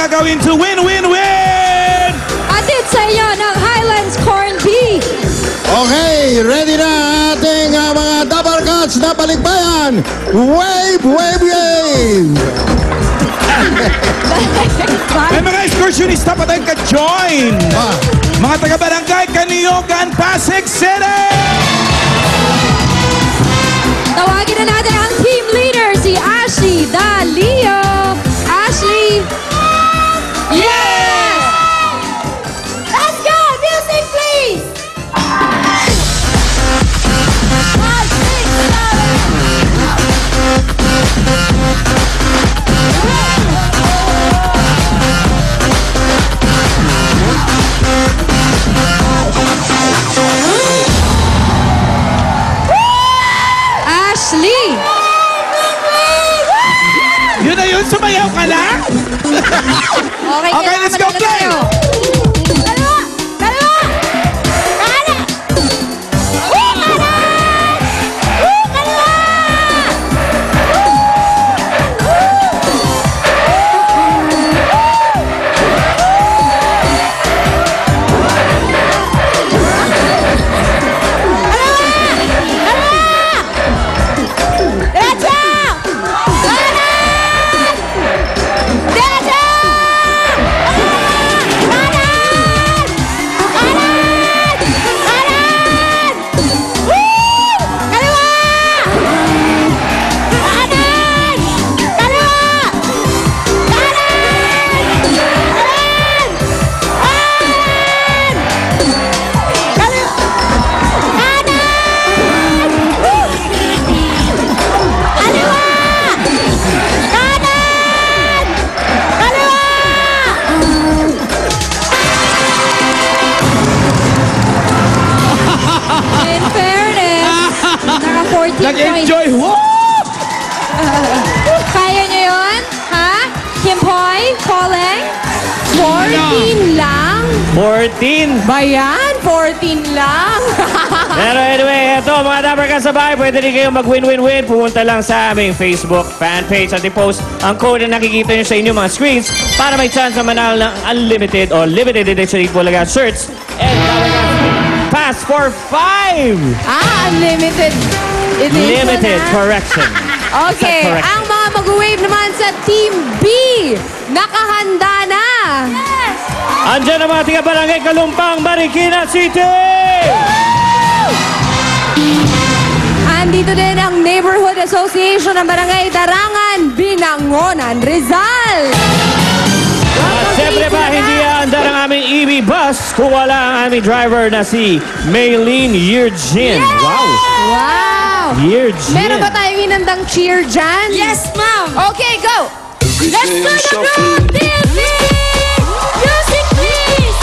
gagawin to win-win-win? Atid sa iyo ng Highlands Corned Beef. Okay, ready na ating mga Dabar Cats na balikbayan. Wave, wave, wave! May mga excursionista pa tayong ka-join. Mga taga-barangay Caniogan, Pasig City! Tawagin na natin ang team leader, si Ashley Dalio. Ashley! Yes! Let's go! Music, please! 5, 6, 7. Ashley! Yun na yun, sumayaw ka na? Okay, Okay, let's go, play! Dalawa! Dalawa! Kanan! Kanan! Dalawa! Diretso! In fairness, naka 14 points. Nag-enjoy! Woo! Kaya niyo yun? Ha? Kim Hoy? Colin? 14 lang? 14. Ba yan? 14 lang? Pero anyway, ito mga Dabar Cats sa bahay, pwede rin kayo mag-win-win-win. Pumunta lang sa aming Facebook fan page at i-post ang code na nakikita nyo sa inyong mga screens para may chance na manalo ng unlimited o limited edition Itbulaga shirts and Dabar Cats Pass for 5! Unlimited edition. Limited, correction. Okay, Correct. ang mga mag-wave naman sa Team B, nakahanda na. Yes! Andiyan ang mga tiga-barangay Kalumpang, Marikina City! Andito din ang Neighborhood Association ng Barangay Darangan, Binangonan, Rizal. At siyempre pa, hindi andar ang aming EV bus kung wala ang aming driver na si Maylene Yearjin. Wow! Wow! Yearjin. Meron ba tayong inandang cheer dyan? Yes, ma'am! Okay, go! Let's go the group! TV! Music, please!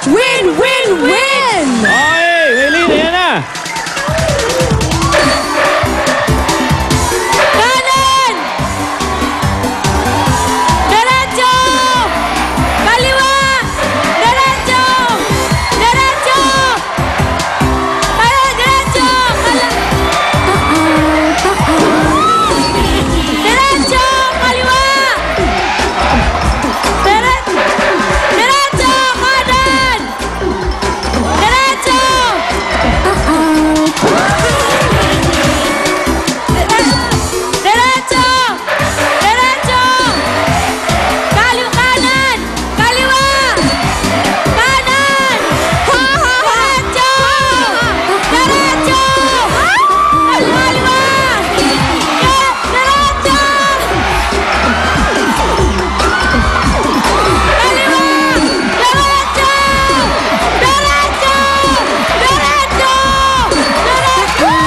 Win, win, win! Okay, Maylene, yan na. Kanan! Diretso! Kaliwa! Diretso! Diretso! Diretso! Diretso! Kaliwa! Diretso! Kanan! Diretso! Diretso! Diretso! Kanan! Kaliwa! Kanan! Diretso! Diretso! Kaliwa! Diretso! Kaliwa! Diretso! Diretso! Diretso!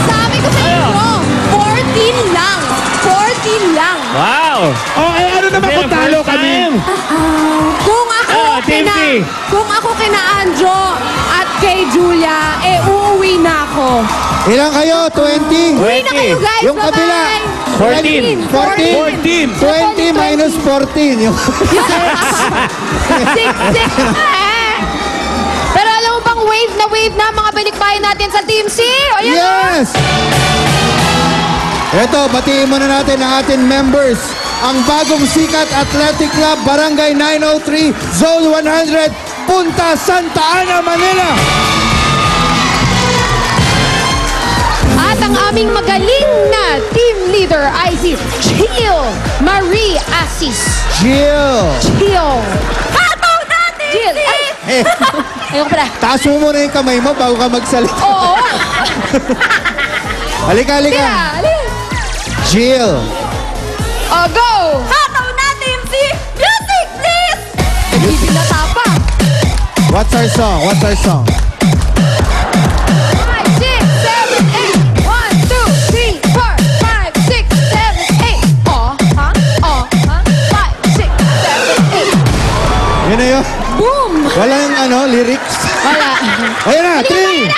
Sabi ko sa inyo, 14 lang. 14 lang. Wow! Okay, ano naman kung talo kami? Kung ako kina Anjo at kay Julia, uuwi na ako. Ilan kayo? 20? Uwi na kayo, guys. Yung kabila. Bye-bye. 14. 14. 20 minus 14. Yung 6. Pero alam mo bang wave na mga balikbayan natin sa Team C? O yan o. yes! Ito, batiin muna natin ang ating members. Ang bagong sikat Athletic Club, Barangay 903, Zone 100, Punta Santa Ana, Manila. At ang aming magaling na team leader ay si Jill Marie Asis. Jill. Hatong natin! Jill! Ay! Ayoko pala. Taas mo muna yung kamay mo bago ka magsalita. Oo! Halika. Halika! Jill. Oh, go! Hatong natin si Music, please! Bibinata pa. What's our song? 5, 6, 7, 8. 1, 2, 3, 4, 5, 6, 7, 8. Oh, ha? 5, 6, 7, 8. Yun na yun. Boom! Walang lyrics. Wala. Ayun na, 3,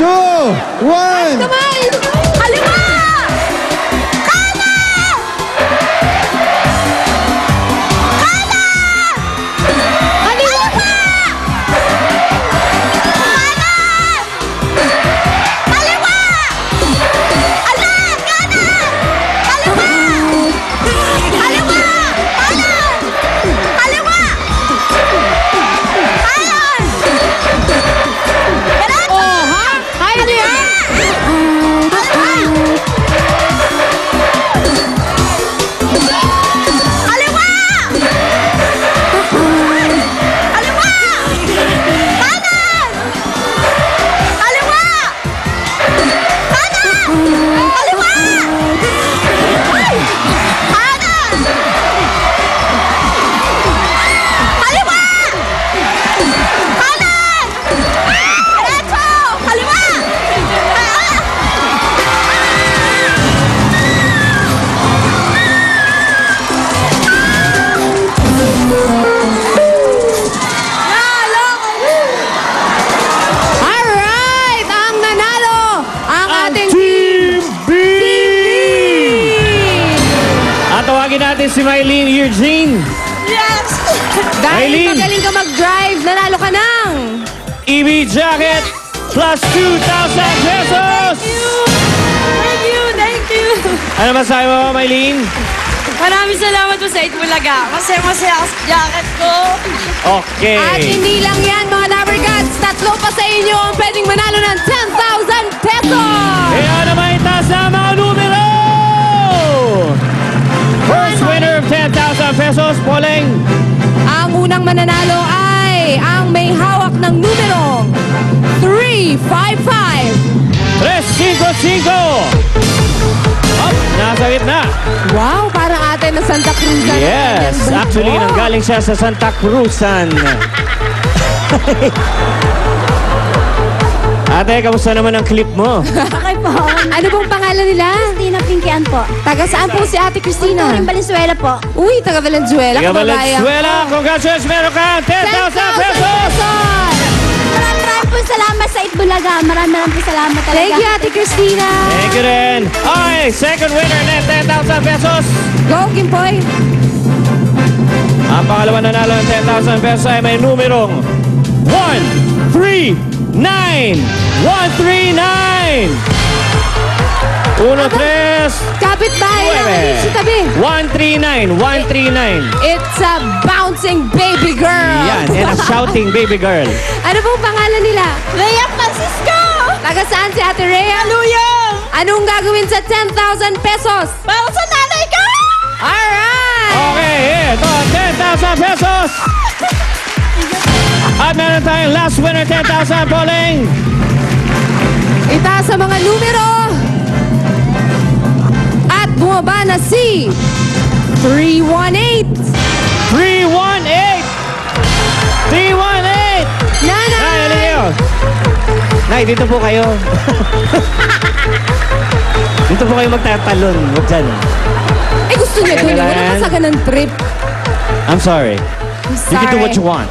2, 1. Kamay! Kaliwa! Kanan! Kaliwa! Kaliwa! Alan! Kanan! Kaliwa! Kaliwa! Kanan! Kaliwa! Kanan! Oh, ha? Ay, ano yan? Kaliwa! Kaliwa! Kanan! Kaliwa! Kanan! Kaliwa! Ay! Kanan! Kaliwa! Kanan! Diretso! Kaliwa! Alright! Ang nanalo! Ang ating Team B! At tawagin natin si Mylene Eugene. Yes! Dahil Aileen. magaling ka mag-drive, nanalo ka ng... EV jacket plus 2,000 pesos! Thank you! Ano masabi mo, Mylene? Maraming salamat po sa Itbulaga. Masaya ako sa jacket ko. Okay. At hindi lang yan, mga Lovercats, tatlo pa sa inyo ang pwedeng manalo ng 10,000 pesos! Kaya naman itaas na ang mga numero! First winner of 10,000 pesos, Poleng. Ang unang mananalo ay ang may hawak ng numero 355. 355. Up, nasa gitna. Wow, parang ate na Santa Cruz. Yes, actually, nanggaling siya sa Santa Cruzan. Ate, kamusta naman ang clip mo? Okay po. Ano pong pangalan nila? Christina Pinkian po. Taga saan po si Ate Christina? Turing Valenzuela po. Uy, taga Valenzuela. Taga kababayan Valenzuela, ko. congratulations, meron ka 10,000 pesos! Maraming po salamat sa Itbulaga. Maraming po salamat talaga. Thank you, Ate Christina. Thank you rin. Okay, second winner na 10,000 pesos. Go, Kimpoy. Ang pangalawa nanalo ng 10,000 pesos ay may numerong 139. 139! 1, 3, Kapit-bahay lang ulit sa tabi. 139, 139. It's a bouncing baby girl. Yan, and a shouting baby girl. Ano pong pangalan nila? Rhea Francisco! Taga saan si Ate Rhea? Luyang! Anong gagawin sa 10,000 pesos? Para sa nanay ko! Alright! Okay, ito, 10,000 pesos. At meron tayong last winner, 10,000, Poleng. Itaas sa mga numero. At bumaba na si 318. 318! 318! Nay, Nanay! halika. Nay, dito po kayo. Dito po kayo magtatalon. Huwag dyan. Eh gusto niya doon. Wala Kailangan. ka sa ganang trip. I'm sorry. You can do what you want.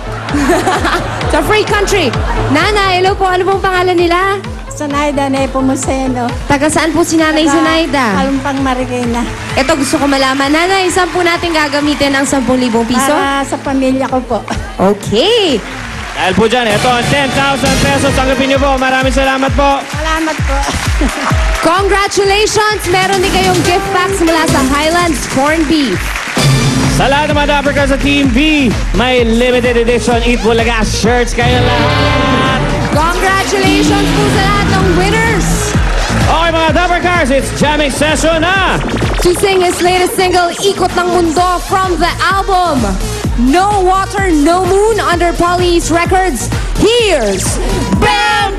Sa free country. Nanay, hello po. Ano pong pangalan nila? Sanaida Nepomuceno. Taga saan po si Nanay Zenaida? Alumpang Marikina. Ito gusto ko malaman. Nanay, saan po natin gagamitin ang 10,000 piso? Para sa pamilya ko po. Okay. Dahil po dyan, ito ang 10,000 pesos. Tanggapin niyo po. Maraming salamat po. Salamat po. Congratulations! Meron din kayong gift packs mula sa Highlands Corned Beef. Sa lahat ng mga Dapper Cars sa Team B, may limited edition Eat Bulaga shirts kayo lahat. Congratulations po sa lahat ng winners! Okay mga Dapper Cars, it's jamming session na! To sing his latest single, Ikot ng Mundo, from the album No Water, No Moon under Poly's Records, here's Bam